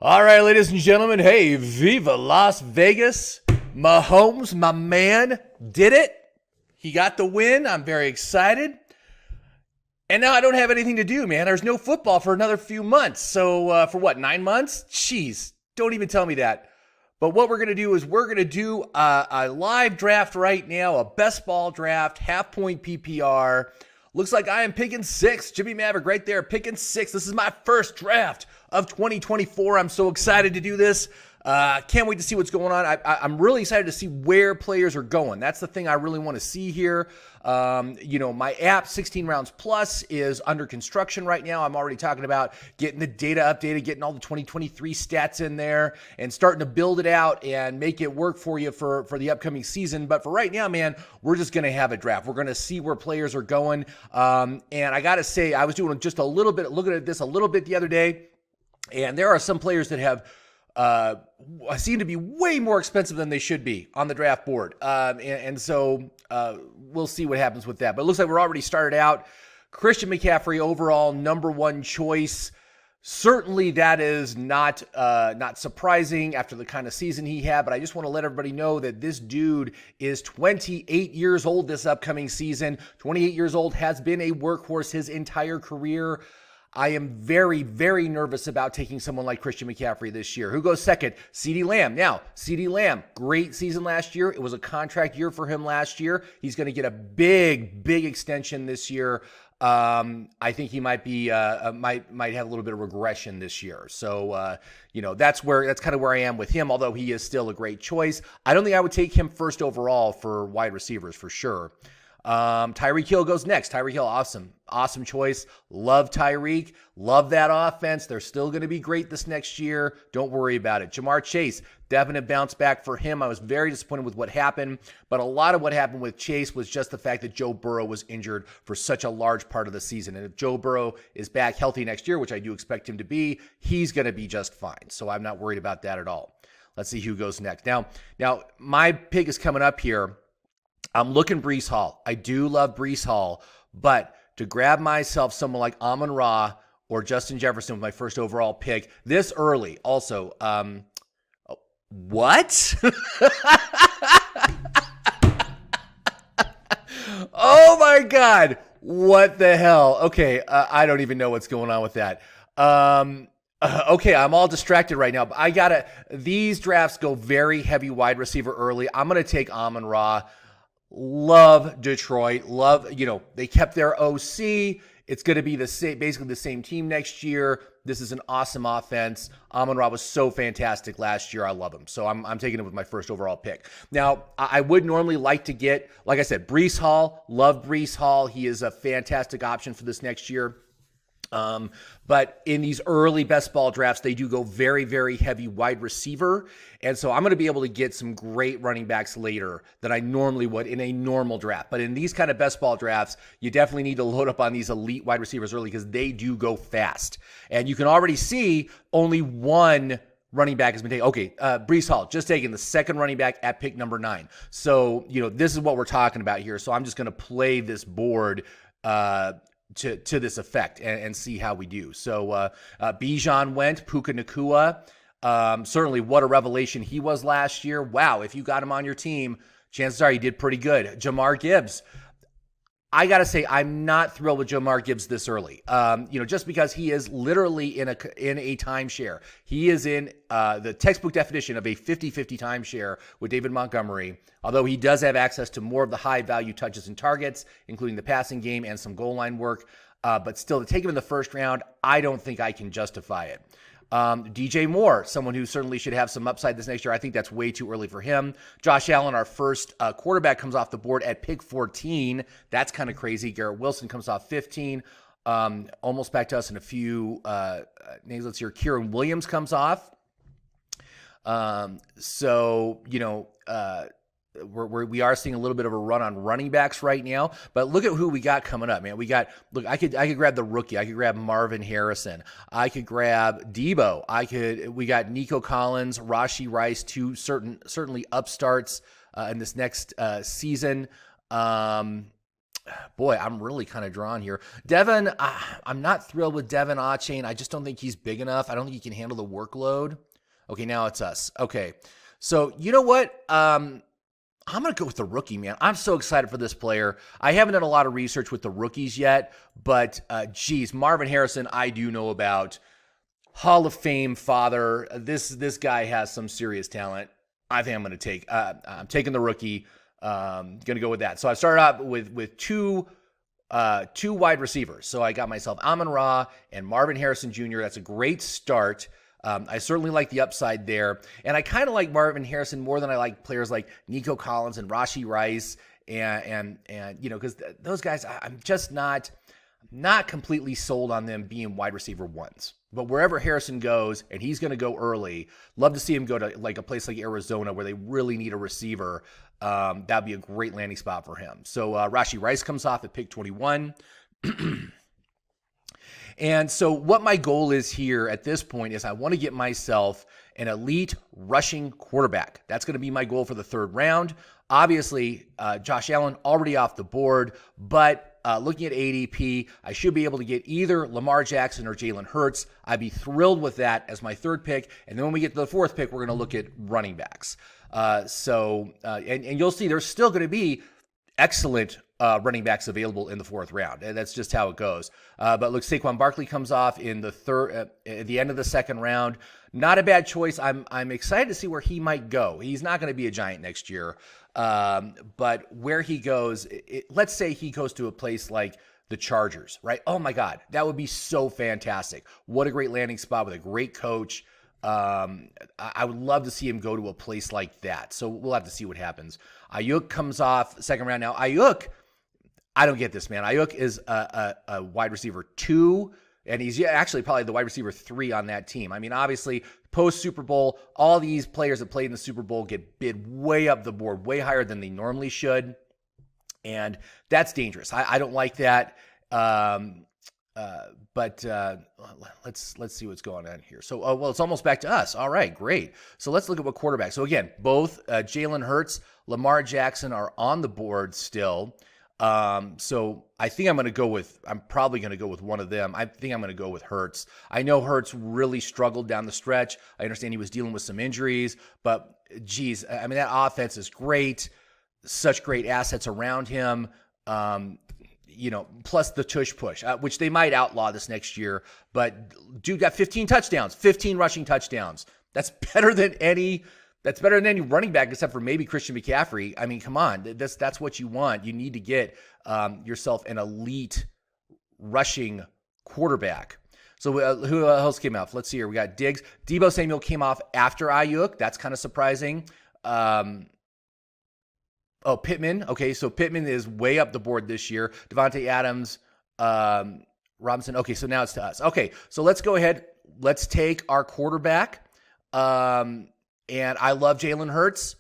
All right, ladies and gentlemen. Hey, Viva Las Vegas. Mahomes, my man, did it. He got the win. I'm very excited. And now I don't have anything to do, man. There's no football for another few months. So for what, 9 months? Jeez, don't even tell me that. But what we're going to do is we're going to do a live draft right now, a best ball draft, half-point PPR. Looks like I am picking 6. Jimmie Maverick right there, picking 6. This is my first draft of 2024. I'm so excited to do this. Can't wait to see what's going on. I'm really excited to see where players are going. That's the thing I really want to see here. My app, 16 Rounds Plus, is under construction right now. I'm already talking about getting the data updated, getting all the 2023 stats in there, and starting to build it out and make it work for you for the upcoming season. But for right now, man, we're just going to have a draft. We're going to see where players are going. And I got to say, I was doing just a little bit, looking at this a little bit the other day, and there are some players that have seem to be way more expensive than they should be on the draft board. So we'll see what happens with that. But it looks like we're already started out. Christian McCaffrey, overall number one choice. Certainly that is not surprising after the kind of season he had, but I just want to let everybody know that this dude is 28 years old this upcoming season. 28 years old, has been a workhorse his entire career. I am very, very nervous about taking someone like Christian McCaffrey this year. Who goes second? CeeDee Lamb. Now, CeeDee Lamb, great season last year. It was a contract year for him last year. He's going to get a big, big extension this year. I think he might be might have a little bit of regression this year. So that's kind of where I am with him. Although he is still a great choice, I don't think I would take him first overall for wide receivers for sure. Tyreek Hill goes next. Tyreek Hill, awesome choice. Love Tyreek. Love that offense. They're still going to be great this next year. Don't worry about it. Jamar Chase, definite bounce back for him. I was very disappointed with what happened, but a lot of what happened with Chase was just the fact that Joe Burrow was injured for such a large part of the season. And if Joe Burrow is back healthy next year, which I do expect him to be, he's going to be just fine. So I'm not worried about that at all. Let's see who goes next. Now my pick is coming up here. I'm looking Breece Hall. I do love Breece Hall, but to grab myself someone like Amon-Ra or Justin Jefferson with my first overall pick this early, also, what? Oh my God. What the hell? Okay, I don't even know what's going on with that. Okay, I'm all distracted right now, but these drafts go very heavy wide receiver early. I'm going to take Amon-Ra. Love Detroit. They kept their OC. It's going to be basically the same team next year. This is an awesome offense. Amon-Ra was so fantastic last year. I love him. So I'm taking him with my first overall pick. Now, I would normally like to get, like I said, Breece Hall. Love Breece Hall. He is a fantastic option for this next year. But in these early best ball drafts, they do go very, very heavy wide receiver. And so I'm going to be able to get some great running backs later than I normally would in a normal draft. But in these kind of best ball drafts, you definitely need to load up on these elite wide receivers early because they do go fast. And you can already see only one running back has been taken. Okay, Breece Hall, just taking the second running back at pick number 9. So, this is what we're talking about here. So I'm just going to play this board, to this effect and see how we do. So Bijan went, Puka Nacua. Certainly what a revelation he was last year. Wow, if you got him on your team, chances are you did pretty good. Jamar Gibbs. I got to say, I'm not thrilled with Jamar Gibbs this early. Just because he is literally in a timeshare. He is in the textbook definition of a 50-50 timeshare with David Montgomery, although he does have access to more of the high-value touches and targets, including the passing game and some goal line work. But still, to take him in the first round, I don't think I can justify it. DJ Moore, someone who certainly should have some upside this next year. I think that's way too early for him. Josh Allen, our first quarterback, comes off the board at pick 14. That's kind of crazy. Garrett Wilson comes off 15. Almost back to us in a few names. Let's hear. Kieran Williams comes off. We are seeing a little bit of a run on running backs right now, but look at who we got coming up, man. I could grab the rookie. I could grab Marvin Harrison. I could grab Debo. We got Nico Collins, Rashee Rice, two certainly upstarts in this next season. boy, I'm really kind of drawn here. Devin, I'm not thrilled with Devin Achane. I just don't think he's big enough. I don't think he can handle the workload. Okay, now it's us. Okay, so you know what? I'm going to go with the rookie, man. I'm so excited for this player. I haven't done a lot of research with the rookies yet, but geez, Marvin Harrison, I do know about. Hall of Fame father. This guy has some serious talent. I think I'm taking the rookie. Going to go with that. So I started out with two wide receivers. So I got myself Amon-Ra and Marvin Harrison Jr. That's a great start. I certainly like the upside there. And I kind of like Marvin Harrison more than I like players like Nico Collins and Rashee Rice and because those guys, I'm just not completely sold on them being wide receiver ones. But wherever Harrison goes, and he's going to go early, love to see him go to like a place like Arizona where they really need a receiver. That'd be a great landing spot for him. So Rashee Rice comes off at pick 21. And so what my goal is here at this point is I want to get myself an elite rushing quarterback. That's going to be my goal for the third round. Obviously, Josh Allen already off the board, but looking at ADP, I should be able to get either Lamar Jackson or Jalen Hurts. I'd be thrilled with that as my third pick. And then when we get to the fourth pick, we're going to look at running backs. And you'll see there's still going to be excellent running backs available in the fourth round. And that's just how it goes. But look, Saquon Barkley comes off in the third, at the end of the second round. Not a bad choice. I'm excited to see where he might go. He's not going to be a Giant next year. But where he goes, let's say he goes to a place like the Chargers, right? Oh my God, that would be so fantastic. What a great landing spot with a great coach. I would love to see him go to a place like that. So we'll have to see what happens. Ayuk comes off second round. Now Ayuk, I don't get this, man. Ayuk is a wide receiver 2, and he's actually probably the wide receiver 3 on that team. I mean, obviously, post Super Bowl, all these players that played in the Super Bowl get bid way up the board, way higher than they normally should, and that's dangerous. I don't like that. But let's see what's going on here. So, well, it's almost back to us. All right, great. So let's look at what quarterback. So again, both Jalen Hurts, Lamar Jackson are on the board still. So I think I'm probably going to go with one of them. I think I'm going to go with Hurts. I know Hurts really struggled down the stretch. I understand he was dealing with some injuries, but geez, I mean, that offense is great. Such great assets around him. Plus the tush push, which they might outlaw this next year, but dude got 15 touchdowns, 15 rushing touchdowns. That's better than any running back except for maybe Christian McCaffrey. I mean, come on, that's what you want. You need to get yourself an elite rushing quarterback. So who else came off? Let's see here. We got Diggs. Deebo Samuel came off after Ayuk. That's kind of surprising. Pittman. Okay, so Pittman is way up the board this year. Devontae Adams, Robinson. Okay, so now it's to us. Okay, so let's go ahead. Let's take our quarterback. And I love Jalen Hurts.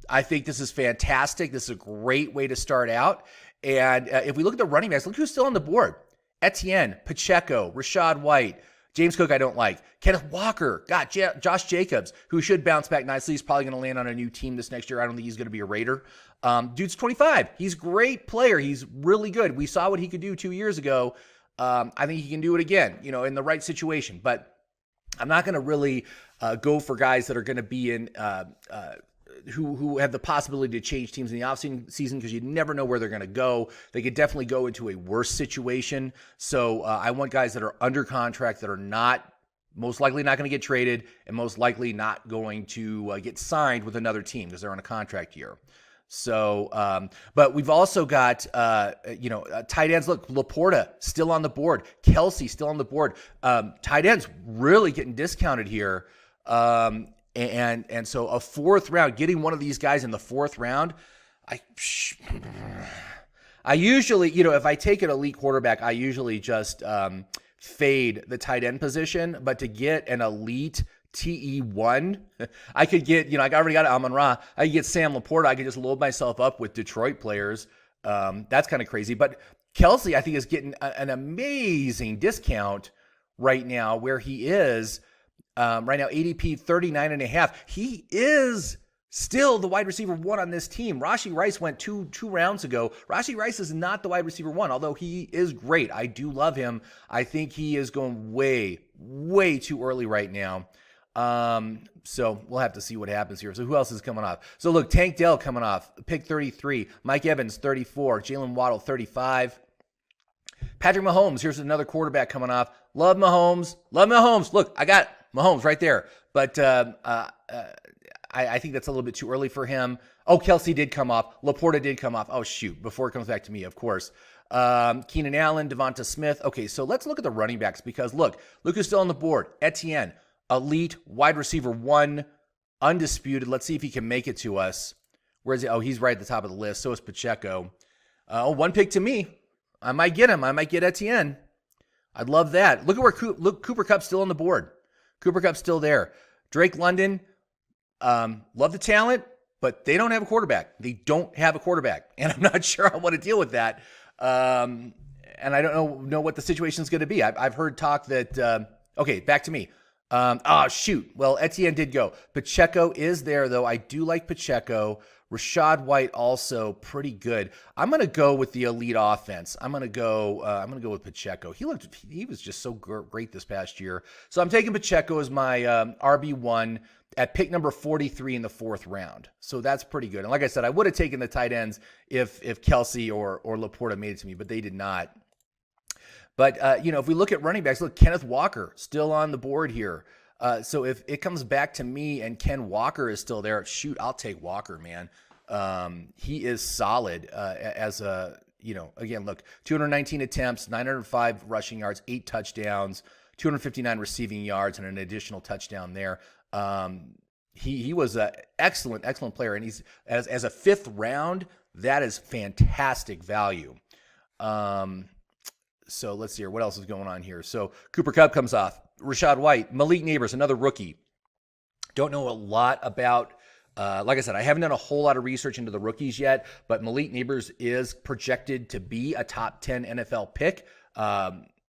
I think this is fantastic. This is a great way to start out. And if we look at the running backs, look who's still on the board. Etienne, Pacheco, Rashad White, James Cook I don't like. Kenneth Walker, Josh Jacobs, who should bounce back nicely. He's probably going to land on a new team this next year. I don't think he's going to be a Raider. Dude's 25. He's a great player. He's really good. We saw what he could do 2 years ago. I think he can do it again, in the right situation. But I'm not going to really go for guys that are going to be in who have the possibility to change teams in the offseason because you never know where they're going to go. They could definitely go into a worse situation. So I want guys that are under contract that are most likely not going to get traded and most likely not going to get signed with another team because they're on a contract year. So, but we've also got, tight ends. Look, Laporta still on the board. Kelsey still on the board. Tight ends really getting discounted here. And so a fourth round, getting one of these guys in the fourth round, I usually, if I take an elite quarterback, I usually just fade the tight end position. But to get an elite TE1, I could get, I already got Amon-Ra. I could get Sam Laporta. I could just load myself up with Detroit players. That's kind of crazy. But Kelsey, I think, is getting an amazing discount right now where he is. Right now, ADP 39.5. He is still the wide receiver 1 on this team. Rashee Rice went two rounds ago. Rashee Rice is not the wide receiver 1, although he is great. I do love him. I think he is going way, way too early right now. So we'll have to see what happens here. So who else is coming off? So look, Tank Dell coming off, pick 33. Mike Evans, 34. Jalen Waddle, 35. Patrick Mahomes, here's another quarterback coming off. Love Mahomes. Love Mahomes. Look, I got Mahomes right there. But I think that's a little bit too early for him. Oh, Kelsey did come off. Laporta did come off. Oh, shoot. Before it comes back to me, of course. Keenan Allen, Devonta Smith. Okay, so let's look at the running backs because, look, Luke is still on the board. Etienne, elite, wide receiver 1, undisputed. Let's see if he can make it to us. Where is he? Oh, he's right at the top of the list. So is Pacheco. One pick to me. I might get him. I might get Etienne. I'd love that. Look at where Cooper Kupp's still on the board. Cooper Kupp's still there. Drake London, love the talent, but they don't have a quarterback. They don't have a quarterback, and I'm not sure I want to deal with that. And I don't know what the situation is going to be. I've heard talk that, okay, back to me. Shoot. Well, Etienne did go. Pacheco is there, though. I do like Pacheco. Rachaad White also pretty good. I'm going to go with the elite offense. I'm going to go with Pacheco. He was just so great this past year. So I'm taking Pacheco as my RB1 at pick number 43 in the 4th round. So that's pretty good. And like I said, I would have taken the tight ends if Kelsey or Laporta made it to me, but they did not. But, if we look at running backs, look, Kenneth Walker still on the board here. So if it comes back to me and Ken Walker is still there, shoot, I'll take Walker, man. He is solid as a, again, look, 219 attempts, 905 rushing yards, 8 touchdowns, 259 receiving yards, and an additional touchdown there. He was an excellent player, and he's as a 5th round, that is fantastic value. So let's see here. What else is going on here? So Cooper Kupp comes off. Rachaad White, Malik Neighbors, another rookie. Don't know a lot about, like I said, I haven't done a whole lot of research into the rookies yet, but Malik Neighbors is projected to be a top 10 NFL pick.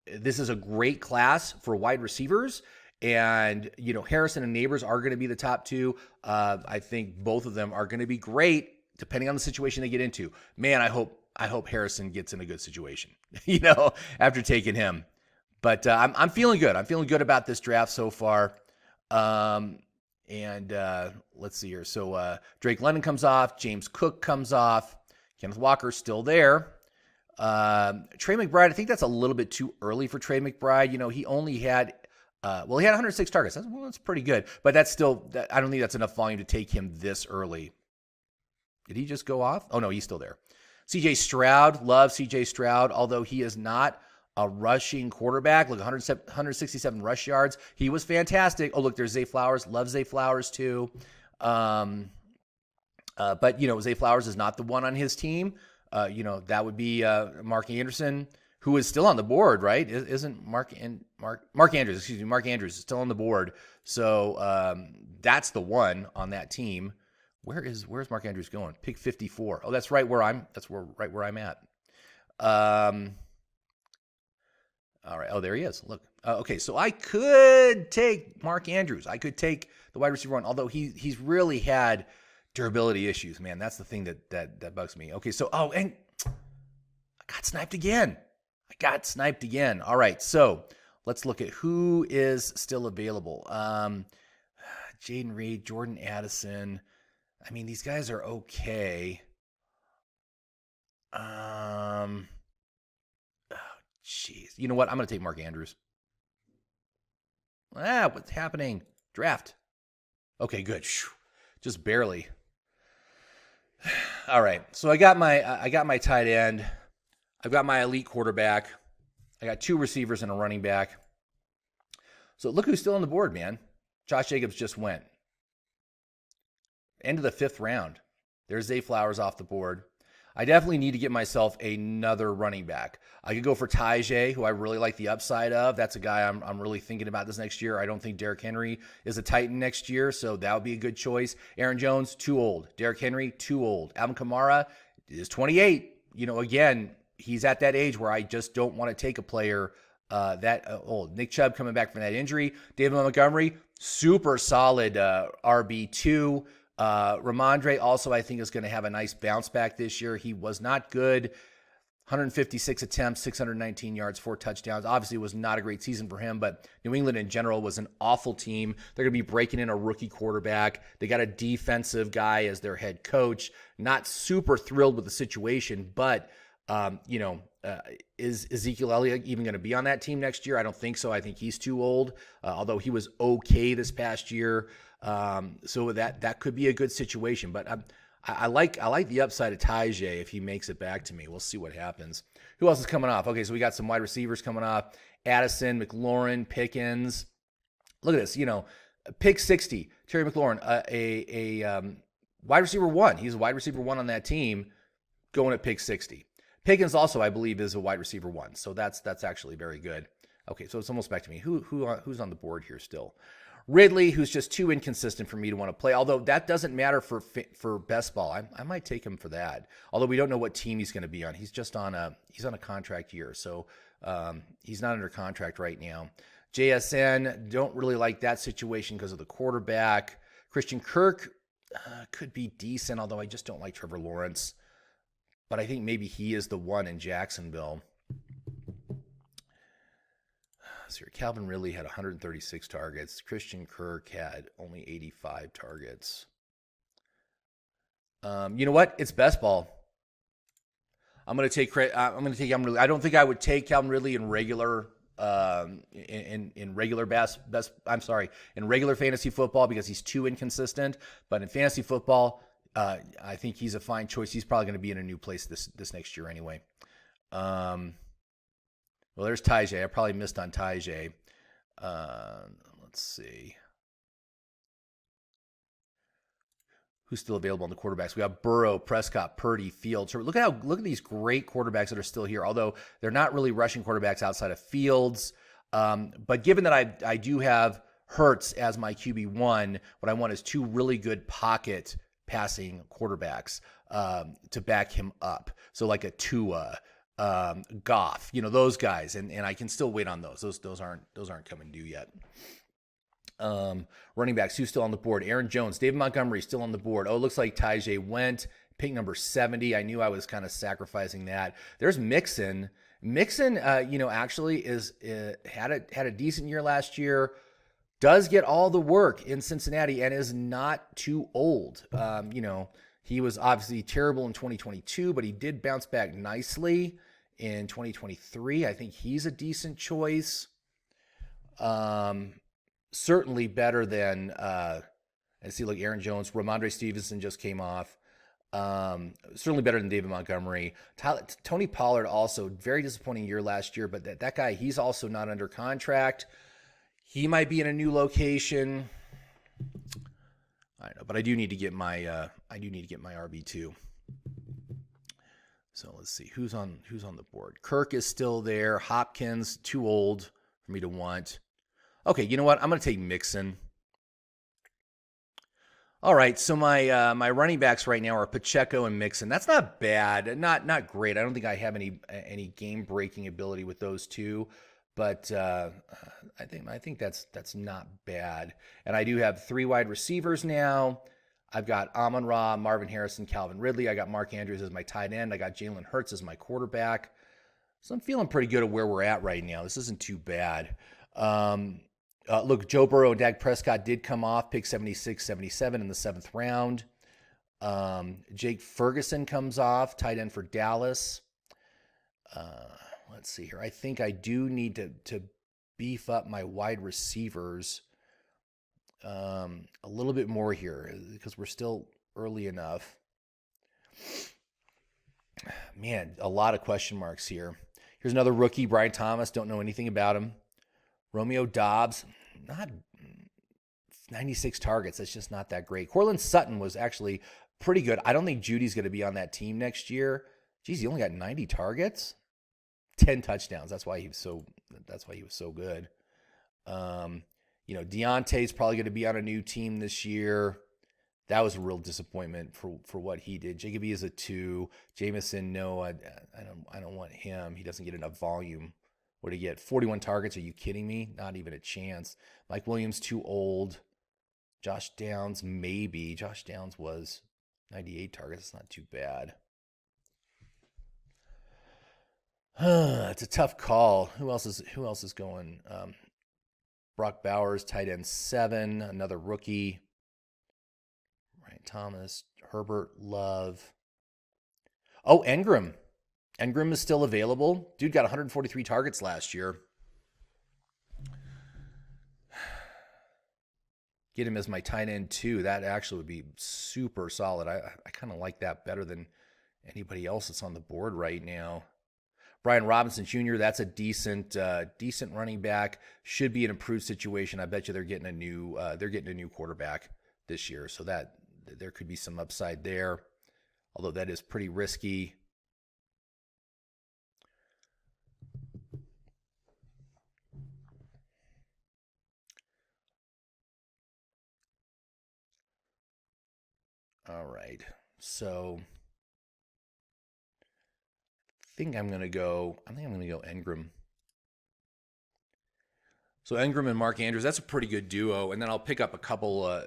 This is a great class for wide receivers. And, Harrison and Neighbors are going to be the top 2. I think both of them are going to be great depending on the situation they get into. Man, I hope Harrison gets in a good situation, after taking him. But I'm feeling good. I'm feeling good about this draft so far. And let's see here. So Drake London comes off. James Cook comes off. Kenneth Walker's still there. Trey McBride, I think that's a little bit too early for Trey McBride. He only had, he had 106 targets. That's pretty good. But that's still, I don't think that's enough volume to take him this early. Did he just go off? Oh, no, he's still there. CJ Stroud, love CJ Stroud, although he is not a rushing quarterback. Look, 167 rush yards. He was fantastic. Oh, look, there's Zay Flowers. Love Zay Flowers too. But, Zay Flowers is not the one on his team. That would be Mark Anderson, who is still on the board, right? Isn't Mark Andrews, excuse me, Mark Andrews is still on the board. So that's the one on that team. Where's Mark Andrews going? Pick 54. Oh, that's right where I'm at. All right. Oh, there he is. Look. Okay, so I could take Mark Andrews. I could take the wide receiver 1, although he's really had durability issues, man. That's the thing that bugs me. Okay, so and I got sniped again. All right, so let's look at who is still available. Jaden Reed, Jordan Addison. I mean, these guys are okay. Jeez. You know what? I'm going to take Mark Andrews. What's happening? Draft. Okay, good. Just barely. All right. So I got my tight end. I've got my elite quarterback. I got 2 receivers and a running back. So look who's still on the board, man. Josh Jacobs just went. End of the 5th round. There's Zay Flowers off the board. I definitely need to get myself another running back. I could go for Tajay, who I really like the upside of. That's a guy I'm really thinking about this next year. I don't think Derrick Henry is a Titan next year, so that would be a good choice. Aaron Jones, too old. Derrick Henry, too old. Alvin Kamara is 28. Again, he's at that age where I just don't want to take a player that old. Nick Chubb coming back from that injury. David Montgomery, super solid RB2. Ramondre also, I think, is going to have a nice bounce back this year. He was not good. 156 attempts, 619 yards, 4 touchdowns. Obviously, it was not a great season for him, but New England in general was an awful team. They're going to be breaking in a rookie quarterback. They got a defensive guy as their head coach. Not super thrilled with the situation, but, is Ezekiel Elliott even going to be on that team next year? I don't think so. I think he's too old, although he was okay this past year. So that could be a good situation, but I like the upside of Tajay if he makes it back to me. We'll see what happens. Who else is coming off? Okay, so we got some wide receivers coming off. Addison, McLaurin, Pickens. Look at this, pick 60. Terry McLaurin, a wide receiver 1. He's a wide receiver 1 on that team going at pick 60. Pickens also, I believe, is a wide receiver 1. So that's actually very good. Okay, so it's almost back to me. Who's on the board here still? Ridley, who's just too inconsistent for me to want to play, although that doesn't matter for best ball. I might take him for that, although we don't know what team he's going to be on. He's just on a contract year, so he's not under contract right now. JSN, don't really like that situation because of the quarterback. Christian Kirk could be decent, although I just don't like Trevor Lawrence. But I think maybe he is the one in Jacksonville. So Calvin Ridley had 136 targets. Christian Kirk had only 85 targets. You know what? It's best ball. I'm going to take Calvin Ridley. I don't think I would take Calvin Ridley in regular in regular in regular fantasy football because he's too inconsistent. But in fantasy football, I think he's a fine choice. He's probably going to be in a new place this next year anyway. Well, there's Tajay. I probably missed on Tajay. Let's see. Who's still available on the quarterbacks? We got Burrow, Prescott, Purdy, Fields. So look at these great quarterbacks that are still here, although they're not really rushing quarterbacks outside of Fields. But given that I do have Hurts as my QB1, what I want is 2 really good pocket passing quarterbacks to back him up. So like a Tua, Goff, those guys, and I can still wait on those. Those aren't coming due yet. Running backs, who's still on the board? Aaron Jones, David Montgomery still on the board. Oh, it looks like Tajay went. Pick number 70. I knew I was kind of sacrificing that. There's Mixon. Mixon, actually had a decent year last year. Does get all the work in Cincinnati and is not too old. He was obviously terrible in 2022, but he did bounce back nicely in 2023. I think he's a decent choice. Certainly better than, Aaron Jones. Ramondre Stevenson just came off. Certainly better than David Montgomery. Tony Pollard also, very disappointing year last year, but that guy, he's also not under contract. He might be in a new location. I know, but I do need to get my RB2. So let's see who's on the board. Kirk is still there. Hopkins, too old for me to want. Okay, you know what? I'm going to take Mixon. All right, so my running backs right now are Pacheco and Mixon. That's not bad, not great. I don't think I have any game breaking ability with those two, but I think that's not bad. And I do have 3 wide receivers now. I've got Amon-Ra, Marvin Harrison, Calvin Ridley. I got Mark Andrews as my tight end. I got Jalen Hurts as my quarterback. So I'm feeling pretty good at where we're at right now. This isn't too bad. Look, Joe Burrow and Dak Prescott did come off, pick 76, 77 in the 7th round. Jake Ferguson comes off, tight end for Dallas. Let's see here. I think I do need to beef up my wide receivers a little bit more here because we're still early enough. Man, a lot of question marks here. Here's another rookie, Brian Thomas. Don't know anything about him. Romeo Dobbs, not 96 targets. That's just not that great. Cortland Sutton was actually pretty good. I don't think Judy's going to be on that team next year. Geez, he only got 90 targets, 10 touchdowns. That's why he was so good. Deontay's probably going to be on a new team this year. That was a real disappointment for what he did. Jacoby is a 2. Jameson, no, I don't want him. He doesn't get enough volume. What did he get? 41 targets? Are you kidding me? Not even a chance. Mike Williams, too old. Josh Downs, maybe. Josh Downs was 98 targets. It's not too bad. It's a tough call. Who else is going? Brock Bowers, tight end 7, another rookie. Ryan Thomas, Herbert, Love. Oh, Engram. Engram is still available. Dude got 143 targets last year. Get him as my tight end 2. That actually would be super solid. I kind of like that better than anybody else that's on the board right now. Brian Robinson Jr., that's a decent running back. Should be an improved situation. I bet you they're getting a new quarterback this year, so that there could be some upside there. Although that is pretty risky. All right, so I think I'm gonna go Engram. So Engram and Mark Andrews, that's a pretty good duo. And then I'll pick up a couple,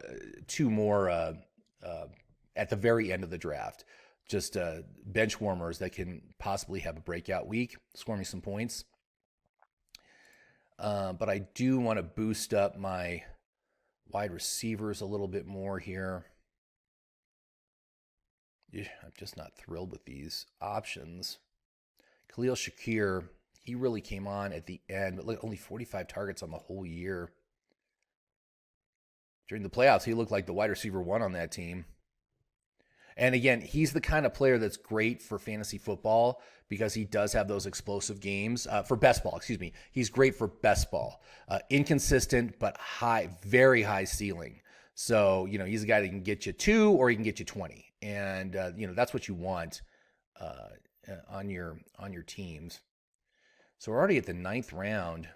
2 more at the very end of the draft. Just bench warmers that can possibly have a breakout week, score me some points. But I do want to boost up my wide receivers a little bit more here. Yeah, I'm just not thrilled with these options. Khalil Shakir, he really came on at the end, but look, only 45 targets on the whole year. During the playoffs, he looked like the wide receiver 1 on that team. And again, he's the kind of player that's great for fantasy football because he does have those explosive games. For best ball, excuse me. He's great for best ball. Inconsistent, but high, very high ceiling. So, he's a guy that can get you 2 or he can get you 20. And, that's what you want on your teams. So we're already at the 9th round.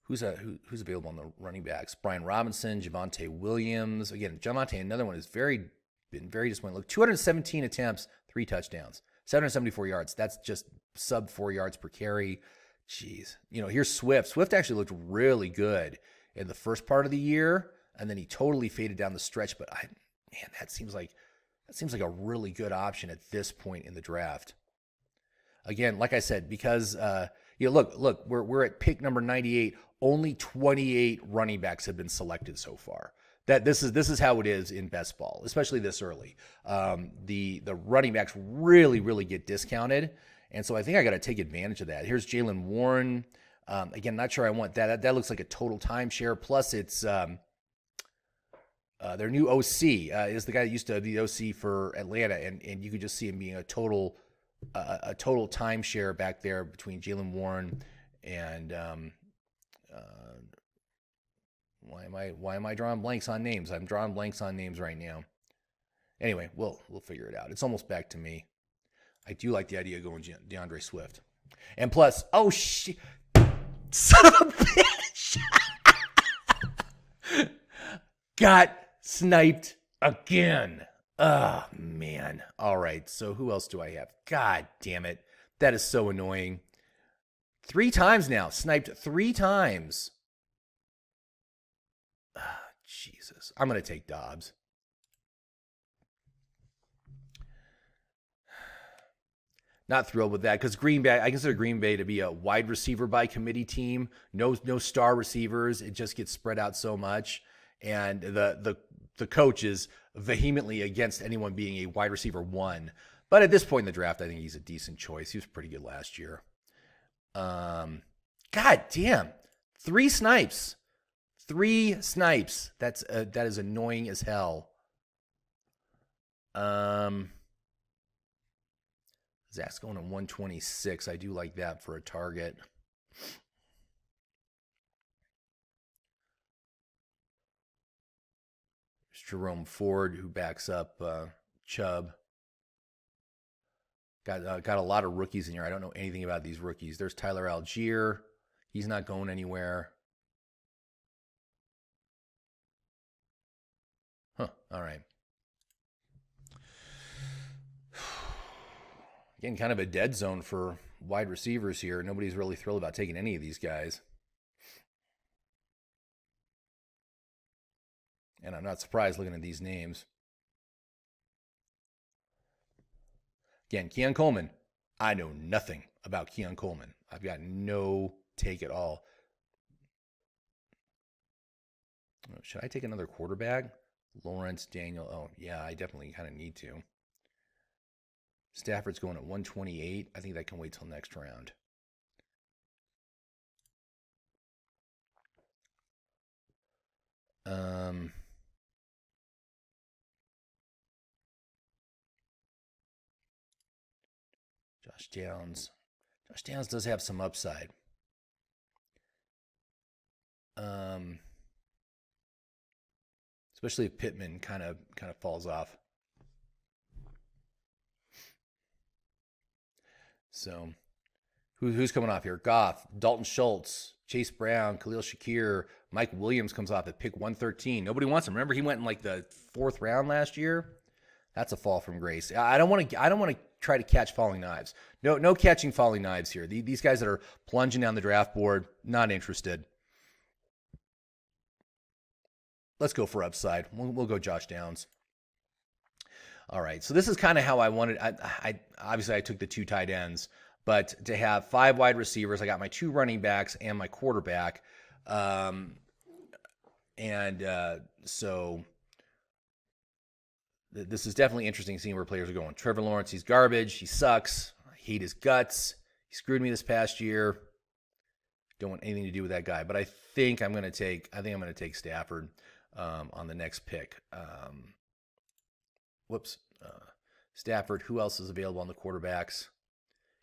Who's available on the running backs? Brian Robinson, Javonte Williams. Again, Javonte, another one, has been very disappointing. Look, 217 attempts, 3 touchdowns, 774 yards. That's just sub 4 yards per carry. Jeez. Here's Swift. Swift actually looked really good in the first part of the year, and then he totally faded down the stretch. But that seems like a really good option at this point in the draft. Again, like I said, because look, we're at pick number 98. Only 28 running backs have been selected so far. This is how it is in best ball, especially this early. The running backs really get discounted, and so I think I got to take advantage of that. Here's Jaylen Warren. Again, not sure I want that. That looks like a total timeshare. Plus, it's their new OC is the guy that used to be the OC for Atlanta, and you could just see him being a total timeshare back there between Jaylen Warren and why am I drawing blanks on names? I'm drawing blanks on names right now. Anyway, we'll figure it out. It's almost back to me. I do like the idea of going DeAndre Swift, and plus, oh shit, son of a bitch, got sniped again. Oh, man. All right. So who else do I have? God damn it. That is so annoying. 3 times now. Sniped 3 times. Oh, Jesus. I'm going to take Dobbs. Not thrilled with that because Green Bay, I consider Green Bay to be a wide receiver by committee team. No star receivers. It just gets spread out so much. And the coach is vehemently against anyone being a wide receiver 1. But at this point in the draft, I think he's a decent choice. He was pretty good last year. God damn. 3 snipes. 3 snipes. That is annoying as hell. Zach's going at 126. I do like that for a target. There's Jerome Ford, who backs up Chubb. Got a lot of rookies in here. I don't know anything about these rookies. There's Tyler Algier. He's not going anywhere. Huh. All right. Again, kind of a dead zone for wide receivers here. Nobody's really thrilled about taking any of these guys. And I'm not surprised looking at these names. Again, Keon Coleman. I know nothing about Keon Coleman. I've got no take at all. Should I take another quarterback? Lawrence, Daniel. Oh, yeah, I definitely kind of need to. Stafford's going at 128. I think that can wait till next round. Josh Downs. Josh Downs does have some upside. Especially if Pittman kind of falls off. So, who's coming off here? Goff, Dalton Schultz, Chase Brown, Khalil Shakir, Mike Williams comes off at pick 113. Nobody wants him. Remember, he went in like the 4th round last year. That's a fall from grace. I don't want to try to catch falling knives. No catching falling knives here. These guys that are plunging down the draft board, not interested. Let's go for upside. We'll go Josh Downs. All right, so this is kind of how I wanted. I obviously I took the 2 tight ends, but to have 5 wide receivers, I got my 2 running backs and my quarterback, so this is definitely interesting seeing where players are going. Trevor Lawrence, he's garbage. He sucks. I hate his guts. He screwed me this past year. Don't want anything to do with that guy. But I think I'm going to take Stafford on the next pick. Stafford. Who else is available on the quarterbacks?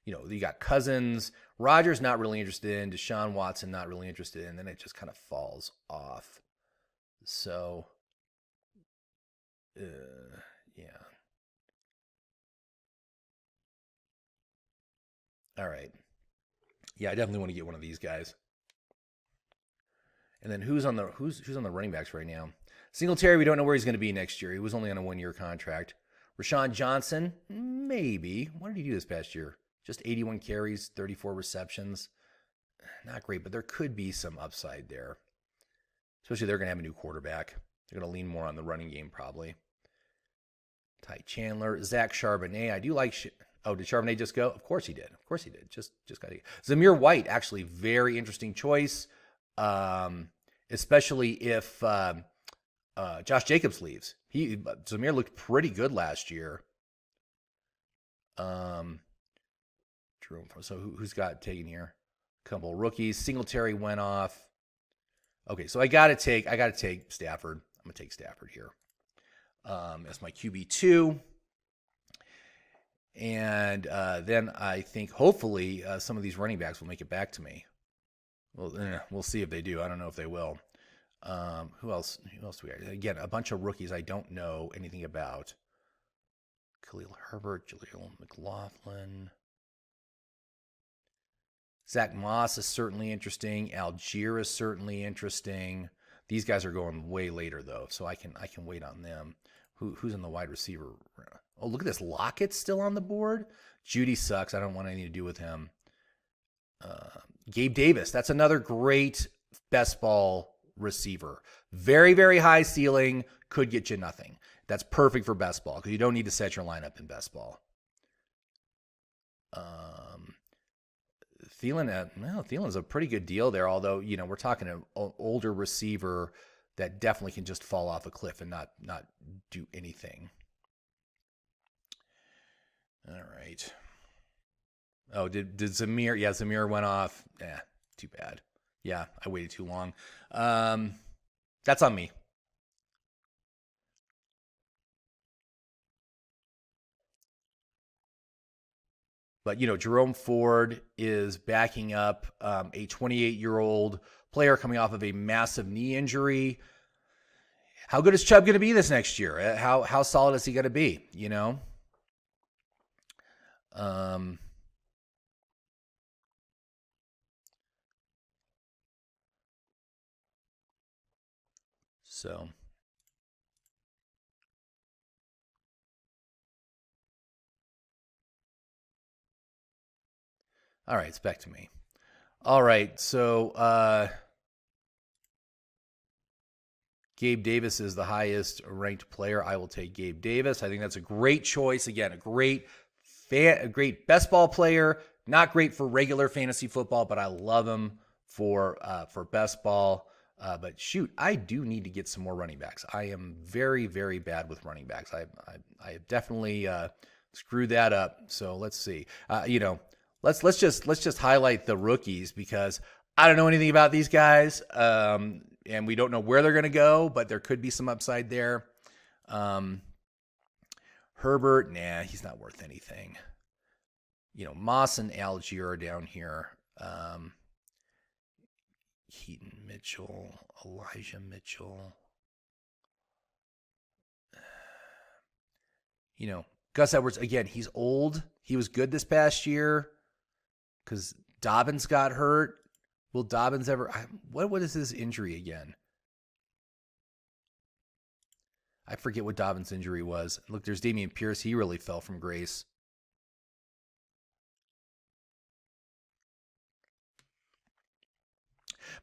You got Cousins. Rodgers not really interested in. Deshaun Watson not really interested in. Then it just kind of falls off. So, yeah. All right. Yeah, I definitely want to get one of these guys. And then who's on the running backs right now? Singletary, we don't know where he's going to be next year. He was only on a 1-year contract. Rashawn Johnson, maybe. What did he do this past year? Just 81 carries, 34 receptions. Not great, but there could be some upside there. Especially they're going to have a new quarterback. They're going to lean more on the running game probably. Ty Chandler, Zach Charbonnet. I do like. Did Charbonnet just go? Of course he did. Just got to. Zamir White, actually, very interesting choice. Especially if Josh Jacobs leaves. Zamir looked pretty good last year. So who's got taken here? A couple of rookies. Singletary went off. Okay, so I gotta take Stafford. I'm gonna take Stafford here. As my QB2. And then I think hopefully some of these running backs will make it back to me. Well, we'll see if they do. I don't know if they will. Who else do we got? Again, a bunch of rookies I don't know anything about. Khalil Herbert, Jaleel McLaughlin. Zach Moss is certainly interesting. Algier is certainly interesting. These guys are going way later though, so I can wait on them. Who's in the wide receiver? Oh, look at this. Lockett's still on the board. Judy sucks. I don't want anything to do with him. Gabe Davis. That's another great best ball receiver. Very, very high ceiling. Could get you nothing. That's perfect for best ball because you don't need to set your lineup in best ball. Thielen's a pretty good deal there, although, we're talking an older receiver that definitely can just fall off a cliff and not do anything. All right. Oh, did Zamir? Yeah, Zamir went off. Too bad. Yeah, I waited too long. That's on me. But, Jerome Ford is backing up a 28-year-old player coming off of a massive knee injury. How good is Chubb going to be this next year? How solid is he going to be, So. All right, it's back to me. All right, so Gabe Davis is the highest ranked player. I will take Gabe Davis. I think that's a great choice. Again, a great best ball player. Not great for regular fantasy football, but I love him for best ball. But shoot, I do need to get some more running backs. I am very, very bad with running backs. I have definitely screwed that up. So let's see. Let's just highlight the rookies because I don't know anything about these guys, and we don't know where they're going to go, but there could be some upside there. Herbert, nah, he's not worth anything. Moss and Algier are down here. Keaton Mitchell, Elijah Mitchell. Gus Edwards, again, he's old. He was good this past year because Dobbins got hurt. Will Dobbins ever... What is his injury again? I forget what Dobbins' injury was. Look, there's Dameon Pierce. He really fell from grace.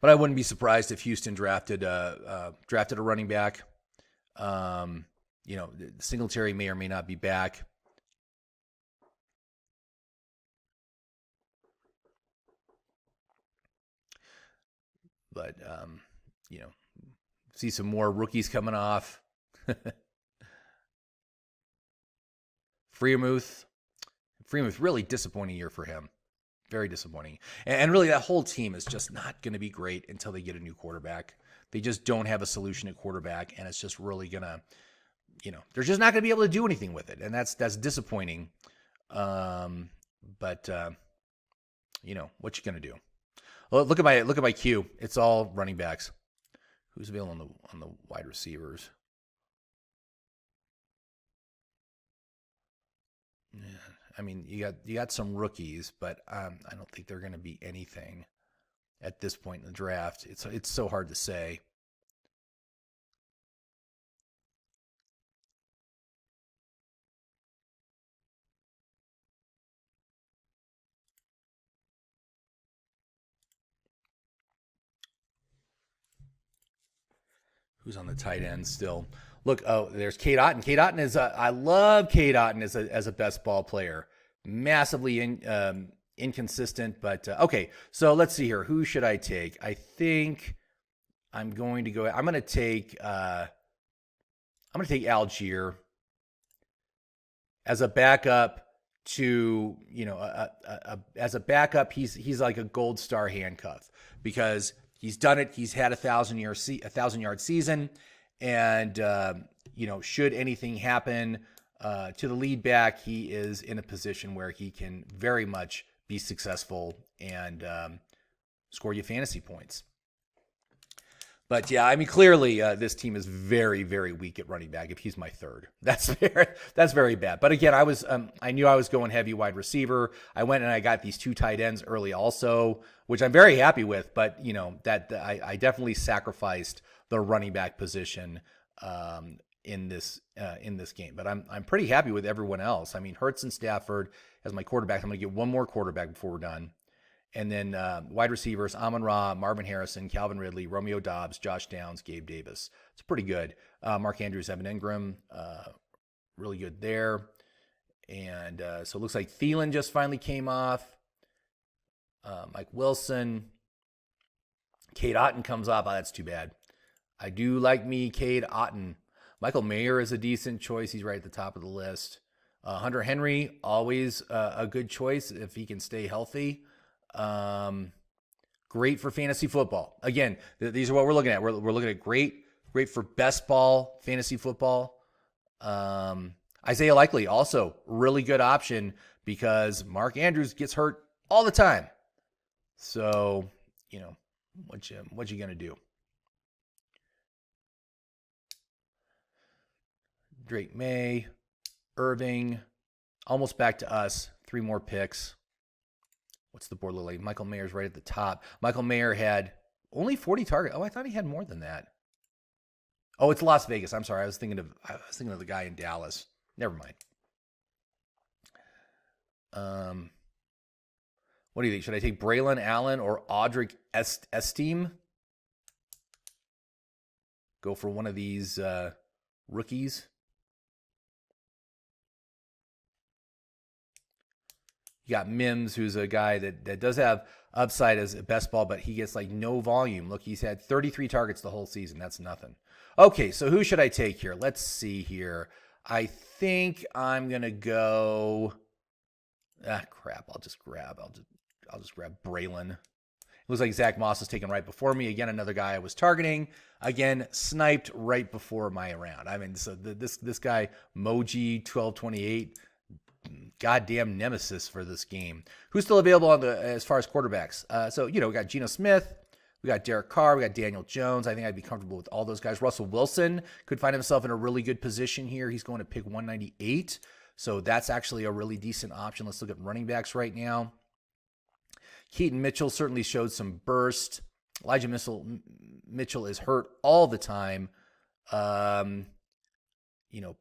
But I wouldn't be surprised if Houston drafted a running back. Singletary may or may not be back. But, see some more rookies coming off. Freiermuth, really disappointing year for him. Very disappointing. And really, that whole team is just not going to be great until they get a new quarterback. They just don't have a solution at quarterback, and it's just really going to, they're just not going to be able to do anything with it, and that's disappointing. But what you going to do? Well, look at my queue. It's all running backs. Who's available on the wide receivers? Yeah, I mean, you got some rookies, but I don't think they're going to be anything at this point in the draft. It's so hard to say. Who's on the tight end still? Look, there's Cade Otton. Cade Otton is I love Cade Otton as a best ball player. Massively inconsistent, but okay. So let's see here. Who should I take? I think I'm going to take Algier as a backup to as a backup. He's like a gold star handcuff because he's done it. He's had a 1,000-yard season, and should anything happen to the lead back, he is in a position where he can very much be successful and score you fantasy points. But yeah, I mean, clearly this team is very, very weak at running back. If he's my third, that's very bad. But again, I knew I was going heavy wide receiver. I went and I got these 2 tight ends early also, which I'm very happy with. But that I definitely sacrificed the running back position in this game. But I'm pretty happy with everyone else. I mean, Hurts and Stafford as my quarterback. I'm going to get one more quarterback before we're done. And then wide receivers, Amon-Ra, Marvin Harrison, Calvin Ridley, Romeo Doubs, Josh Downs, Gabe Davis. It's pretty good. Mark Andrews, Evan Ingram, really good there. And so it looks like Thielen just finally came off. Mike Wilson. Cade Otton comes off. Oh, that's too bad. I do like me Cade Otton. Michael Mayer is a decent choice. He's right at the top of the list. Hunter Henry, always a good choice if he can stay healthy. Great for fantasy football. Again, these are what we're looking at. We're looking at great for best ball fantasy football. Isaiah Likely, also really good option because Mark Andrews gets hurt all the time. So, what you gonna do? Drake May, Irving, almost back to us. 3 more picks. What's the board look like? Michael Mayer's right at the top. Michael Mayer had only 40 targets. Oh, I thought he had more than that. Oh, it's Las Vegas. I'm sorry. I was thinking of the guy in Dallas. Never mind. What do you think? Should I take Braylon Allen or Audric Estime? go for one of these rookies. You got Mims, who's a guy that does have upside as a best ball, but he gets like no volume. Look, he's had 33 targets the whole season. That's nothing. Okay, so who should I take here? Let's see here. I think I'm gonna go. Crap! I'll just grab Braylon. It looks like Zach Moss is taken right before me. Again, another guy I was targeting. Again, sniped right before my round. I mean, so this guy Moji 1228. Goddamn nemesis for this game. Who's still available on the as far as quarterbacks? So we got Geno Smith, we got Derek Carr, we got Daniel Jones. I think I'd be comfortable with all those guys. Russell Wilson could find himself in a really good position here. He's going to pick 198, so that's actually a really decent option. Let's look at running backs right now. Keaton Mitchell certainly showed some burst. Elijah Mitchell is hurt all the time.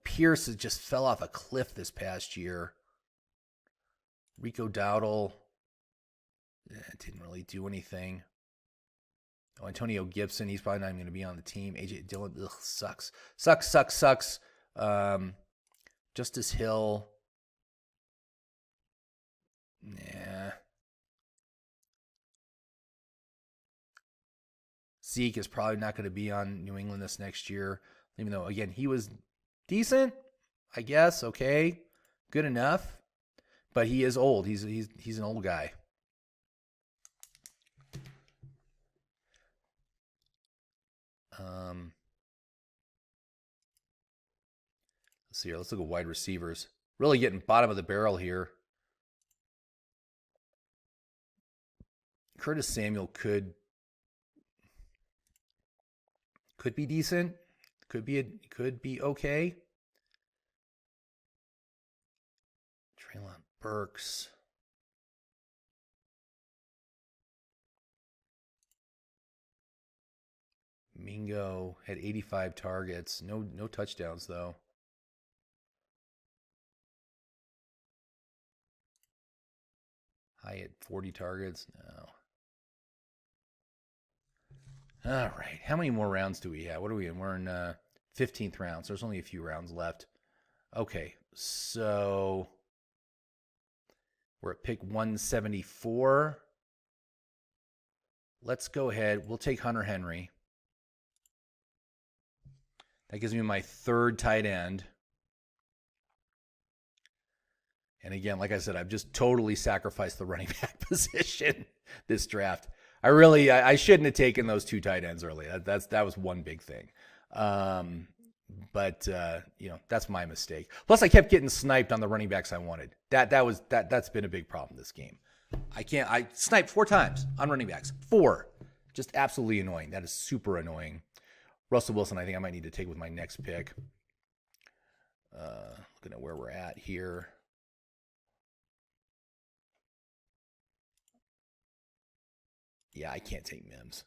Pierce has just fell off a cliff this past year. Rico Dowdle didn't really do anything. Oh, Antonio Gibson, he's probably not even going to be on the team. AJ Dillon, sucks. Justice Hill, nah. Zeke is probably not going to be on New England this next year, even though, again, he was decent, I guess. Okay, good enough, but he is old. He's an old guy. Let's see here. Let's look at wide receivers. Really getting bottom of the barrel here. Curtis Samuel could be decent. Could be okay. Treylon Burks. Mingo had 85 targets. No touchdowns though. Hyatt 40 targets. No. All right. How many more rounds do we have? What are we in? We're in 15th round. So there's only a few rounds left. Okay. So we're at pick 174. Let's go ahead. We'll take Hunter Henry. That gives me my third tight end. And again, like I said, I've just totally sacrificed the running back position this draft. I shouldn't have taken those two tight ends early. That was one big thing. But that's my mistake. Plus, I kept getting sniped on the running backs I wanted. That's been a big problem this game. I sniped 4 times on running backs. 4. Just absolutely annoying. That is super annoying. Russell Wilson, I think I might need to take with my next pick. Looking at where we're at here. Yeah, I can't take Mims.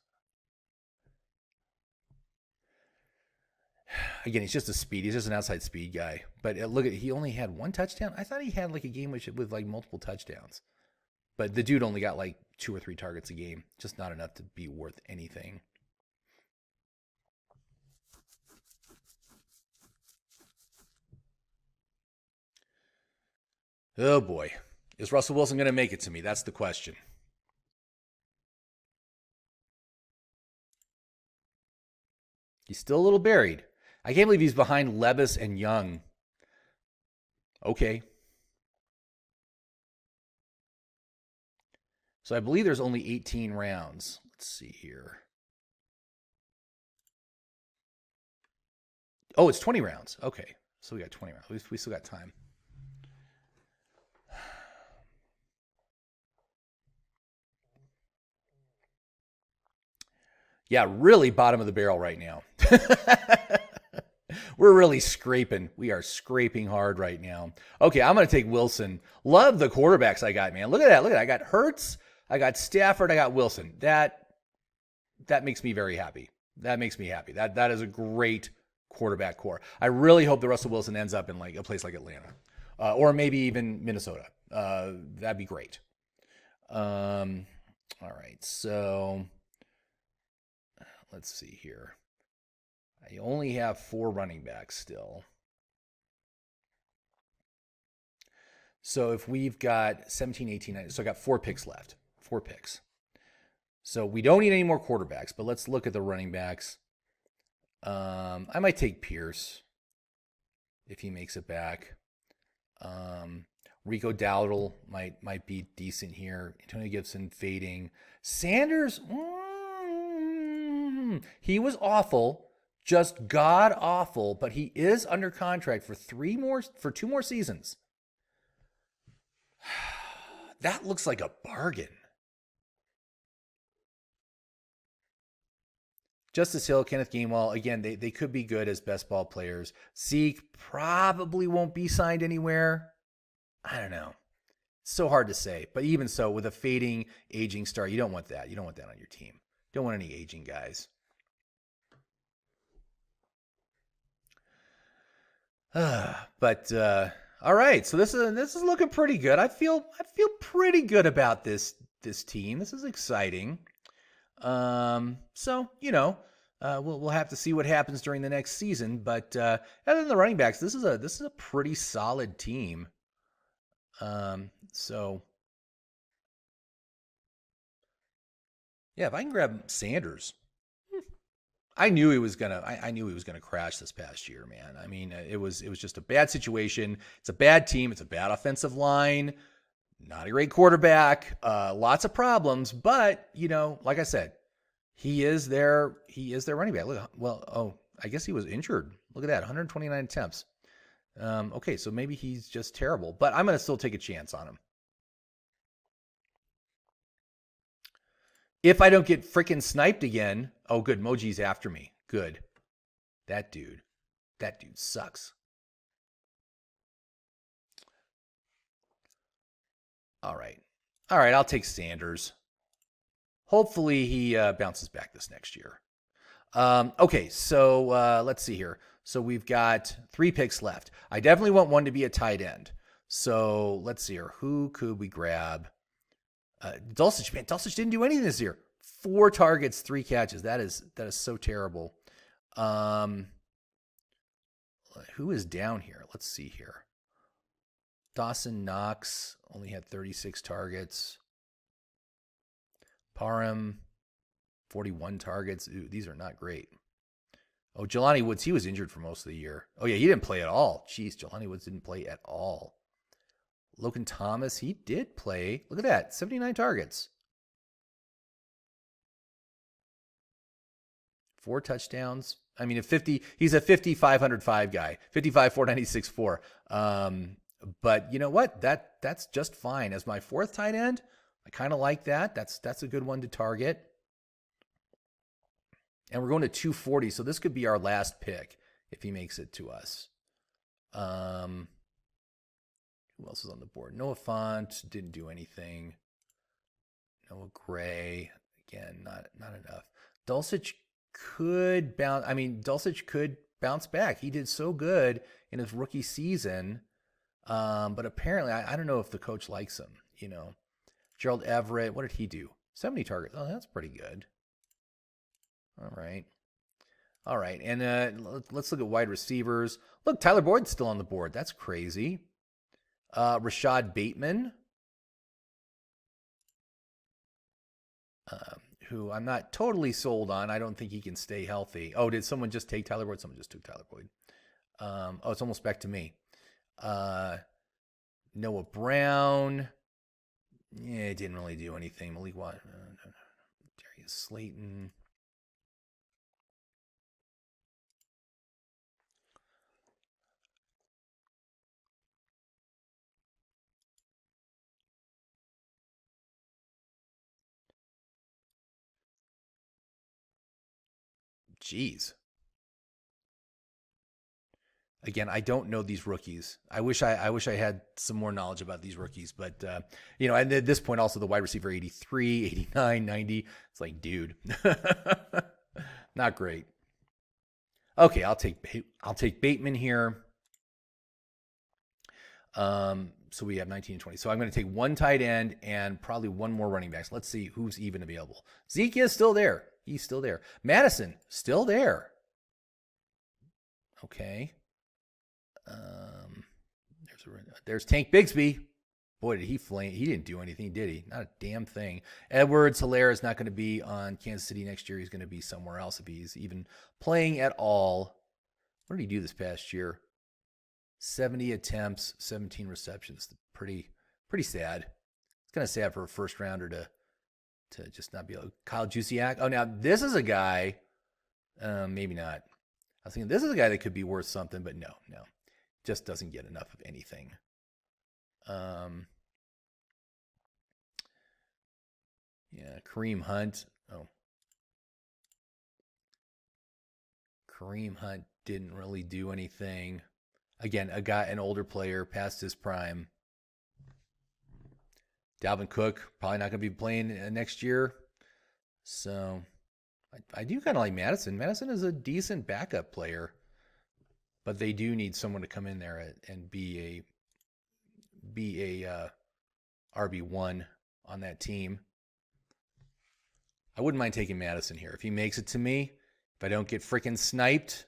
Again, he's just a speed. He's just an outside speed guy. But look at, he only had 1 touchdown. I thought he had like a game with like multiple touchdowns. But the dude only got like 2 or 3 targets a game. Just not enough to be worth anything. Oh boy. Is Russell Wilson going to make it to me? That's the question. He's still a little buried. I can't believe he's behind Levis and Young. Okay. So I believe there's only 18 rounds. Let's see here. Oh, it's 20 rounds. Okay. So we got 20 rounds. We still got time. Yeah, really bottom of the barrel right now. We're really scraping. We are scraping hard right now. Okay, I'm going to take Wilson. Love the quarterbacks I got, man. Look at that. I got Hurts, I got Stafford, I got Wilson. That makes me very happy. That makes me happy. That is a great quarterback core. I really hope that Russell Wilson ends up in like a place like Atlanta, or maybe even Minnesota. That'd be great. All right, so let's see here. I only have 4 running backs still. So if we've got 17, 18, 19, so I got 4 picks left. 4 picks. So we don't need any more quarterbacks, but let's look at the running backs. I might take Pierce if he makes it back. Rico Dowdle might be decent here. Antonio Gibson fading. Sanders, he was awful, just god awful, but he is under contract for 2 more seasons. That looks like a bargain. Justice Hill, Kenneth Gainwell, again, they could be good as best ball players. Zeke probably won't be signed anywhere. I don't know. It's so hard to say. But even so, with a fading, aging star, you don't want that. You don't want that on your team. You don't want any aging guys. But all right, so this is looking pretty good. I feel pretty good about this team. This is exciting. So we'll have to see what happens during the next season. But other than the running backs, this is a pretty solid team. So yeah, if I can grab Sanders, I knew he was gonna crash this past year, man. I mean, it was just a bad situation. It's a bad team. It's a bad offensive line. Not a great quarterback. Lots of problems. But like I said, he is their running back. Look, I guess he was injured. Look at that, 129 attempts. Okay, so maybe he's just terrible. But I'm gonna still take a chance on him. If I don't get freaking sniped again, oh good, Moji's after me. Good. That dude sucks. All right, I'll take Sanders. Hopefully he bounces back this next year. Okay, so let's see here. So we've got 3 picks left. I definitely want one to be a tight end. So let's see here. Who could we grab? Dulcich, man, Dulcich didn't do anything this year. 4 targets, 3 catches. That is so terrible. Who is down here? Let's see here. Dawson Knox only had 36 targets. Parham, 41 targets. Ooh, these are not great. Oh, Jelani Woods, he was injured for most of the year. Oh, yeah, he didn't play at all. Jeez, Jelani Woods didn't play at all. Logan Thomas, he did play. Look at that, 79 targets. 4 touchdowns. I mean, he's a 5,505 guy. 55, 496, 4. But you know what? That's just fine. As my 4th tight end, I kind of like that. That's a good one to target. And we're going to 240, so this could be our last pick if he makes it to us. Who else is on the board? Noah Font didn't do anything. Noah Gray, again, not enough. Dulcich could bounce. I mean, Dulcich could bounce back. He did so good in his rookie season, but apparently, I don't know if the coach likes him. Gerald Everett, what did he do? 70 targets. Oh, that's pretty good. All right. And let's look at wide receivers. Look, Tyler Boyd's still on the board. That's crazy. Rashad Bateman, who I'm not totally sold on. I don't think he can stay healthy. Oh, did someone just take Tyler Boyd? Someone just took Tyler Boyd. It's almost back to me. Noah Brown. Yeah, it didn't really do anything. Malik Watt. Darius Slayton. Jeez. Again, I don't know these rookies. I wish I had some more knowledge about these rookies, but and at this point also the wide receiver 83, 89, 90. It's like, dude. Not great. Okay, I'll take Bateman here. So we have 19 and 20. So I'm going to take 1 tight end and probably 1 more running back. So let's see who's even available. Zeke is still there. He's still there. Madison, still there. Okay. There's Tank Bigsby. Boy, did he flame. He didn't do anything, did he? Not a damn thing. Edwards-Helaire is not going to be on Kansas City next year. He's going to be somewhere else if he's even playing at all. What did he do this past year? 70 attempts, 17 receptions. Pretty sad. It's kind of sad for a first rounder to just not be able. Kyle Juszczyk. Oh, now this is a guy. Maybe not. I was thinking this is a guy that could be worth something, but no. Just doesn't get enough of anything. Yeah, Kareem Hunt. Oh. Kareem Hunt didn't really do anything. Again, an older player past his prime. Dalvin Cook, probably not going to be playing next year. So I do kind of like Madison. Madison is a decent backup player. But they do need someone to come in there and be a RB1 on that team. I wouldn't mind taking Madison here. If he makes it to me, if I don't get freaking sniped.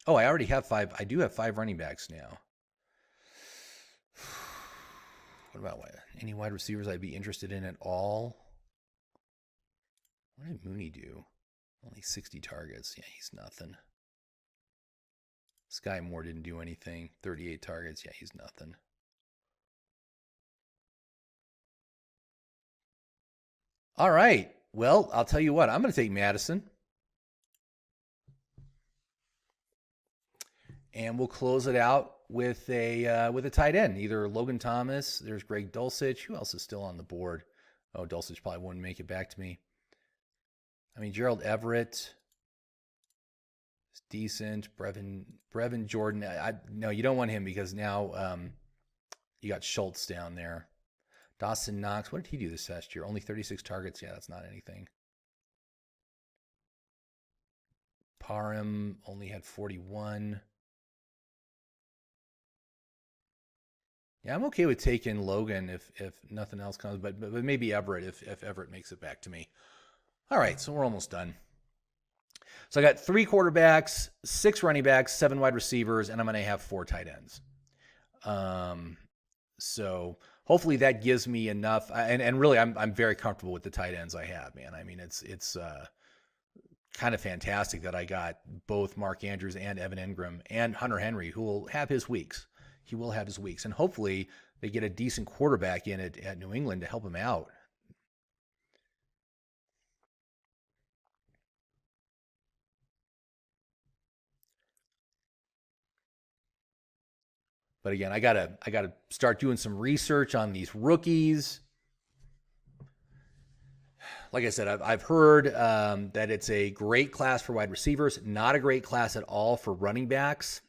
Oh, I already have 5. I do have 5 running backs now. What about any wide receivers I'd be interested in at all? What did Mooney do? Only 60 targets. Yeah, he's nothing. Sky Moore didn't do anything. 38 targets. Yeah, he's nothing. All right. Well, I'll tell you what. I'm going to take Madison. And we'll close it out with a tight end. Either Logan Thomas. There's Greg Dulcich. Who else is still on the board? Oh, Dulcich probably wouldn't make it back to me. I mean, Gerald Everett is decent. Brevin Jordan. No, you don't want him because now you got Schultz down there. Dawson Knox. What did he do this past year? Only 36 targets. Yeah, that's not anything. Parham only had 41. Yeah, I'm okay with taking Logan if nothing else comes, but maybe Everett if Everett makes it back to me. All right, so we're almost done. So I got 3 quarterbacks, 6 running backs, 7 wide receivers, and I'm going to have 4 tight ends. So hopefully that gives me enough. And really, I'm very comfortable with the tight ends I have, man. I mean, it's kind of fantastic that I got both Mark Andrews and Evan Engram and Hunter Henry, who will have his weeks. He will have his weeks, and hopefully they get a decent quarterback in at New England to help him out. But again, I gotta start doing some research on these rookies. Like I said, I've heard that it's a great class for wide receivers, not a great class at all for running backs.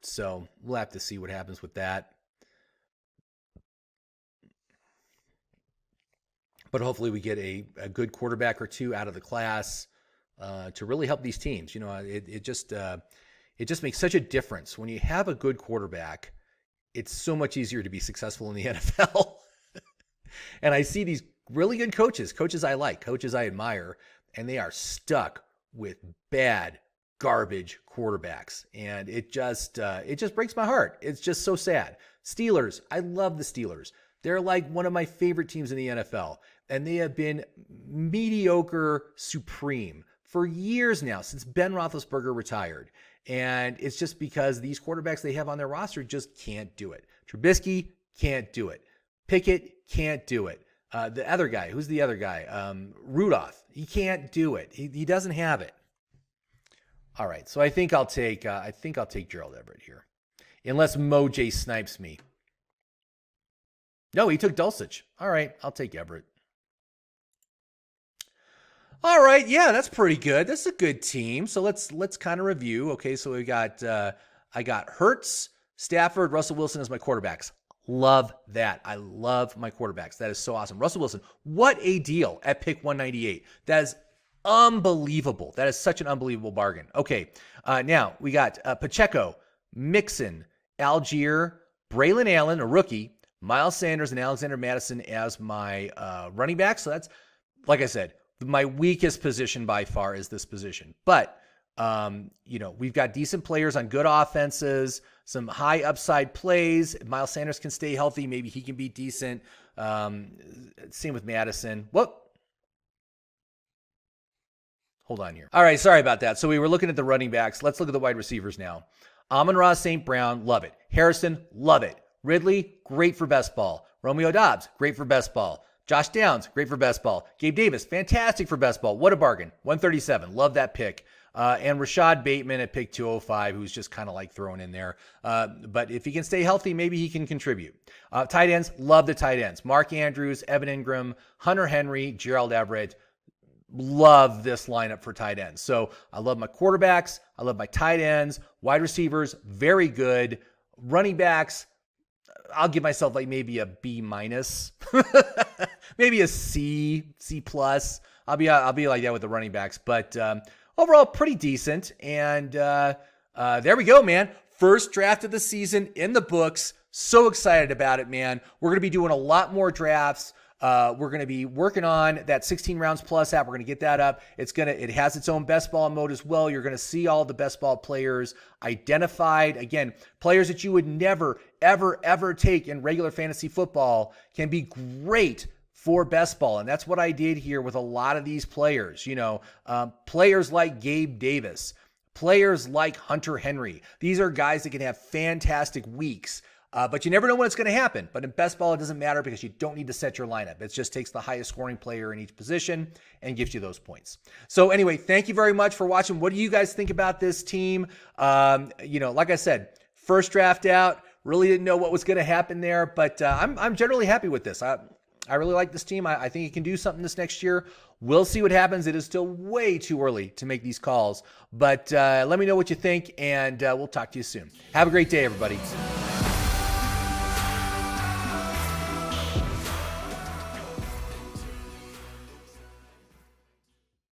So we'll have to see what happens with that. But hopefully we get a good quarterback or two out of the class to really help these teams. You know, it just makes such a difference when you have a good quarterback. It's so much easier to be successful in the NFL. And I see these really good coaches I like, coaches I admire, and they are stuck with bad, garbage quarterbacks. And it just breaks my heart. It's just so sad. Steelers, I love the Steelers. They're like one of my favorite teams in the NFL. And they have been mediocre supreme for years now, since Ben Roethlisberger retired. And it's just because these quarterbacks they have on their roster just can't do it. Trubisky can't do it. Pickett can't do it. The other guy, who's the other guy? Rudolph. He can't do it. He doesn't have it. All right, so I think I'll take Gerald Everett here, unless Mo J snipes me. No, he took Dulcich. All right, I'll take Everett. All right, yeah, that's pretty good. That's a good team. So let's kind of review. Okay, so we got I got Hurts, Stafford, Russell Wilson as my quarterbacks. Love that. I love my quarterbacks. That is so awesome. Russell Wilson, what a deal at pick 198. That is unbelievable. That is such an unbelievable bargain. Okay, now we got Pacheco, Mixon, Algier, Braylon Allen, a rookie, Miles Sanders, and Alexander Madison as my running backs. So like I said, my weakest position by far is this position. But, we've got decent players on good offenses, some high upside plays. If Miles Sanders can stay healthy, maybe he can be decent. Same with Madison. Hold on here. All right, sorry about that. So we were looking at the running backs. Let's look at the wide receivers now. Amon-Ra St. Brown, love it. Harrison, love it. Ridley, great for best ball. Romeo Doubs, great for best ball. Josh Downs, great for best ball. Gabe Davis, fantastic for best ball. What a bargain. 137, love that pick. And Rashad Bateman at pick 205, who's just kind of like thrown in there. But if he can stay healthy, maybe he can contribute. Tight ends, love the tight ends. Mark Andrews, Evan Ingram, Hunter Henry, Gerald Everett. Love this lineup for tight ends. So I love my quarterbacks. I love my tight ends. Wide receivers, very good. Running backs, I'll give myself like maybe a B minus, maybe a C plus. I'll be like that with the running backs, but overall pretty decent. And there we go, man. First draft of the season in the books. So excited about it, man. We're going to be doing a lot more drafts. We're going to be working on that 16 rounds plus app. We're going to get that up. It has its own best ball mode as well. You're going to see all the best ball players identified. Again, players that you would never, ever, ever take in regular fantasy football can be great for best ball. And that's what I did here with a lot of these players, players like Gabe Davis, players like Hunter Henry. These are guys that can have fantastic weeks. But you never know when it's going to happen. But in best ball, it doesn't matter because you don't need to set your lineup. It just takes the highest scoring player in each position and gives you those points. So anyway, thank you very much for watching. What do you guys think about this team? Like I said, first draft out, really didn't know what was going to happen there, but I'm generally happy with this. I really like this team. I think it can do something this next year. We'll see what happens. It is still way too early to make these calls, but let me know what you think, and we'll talk to you soon. Have a great day, everybody.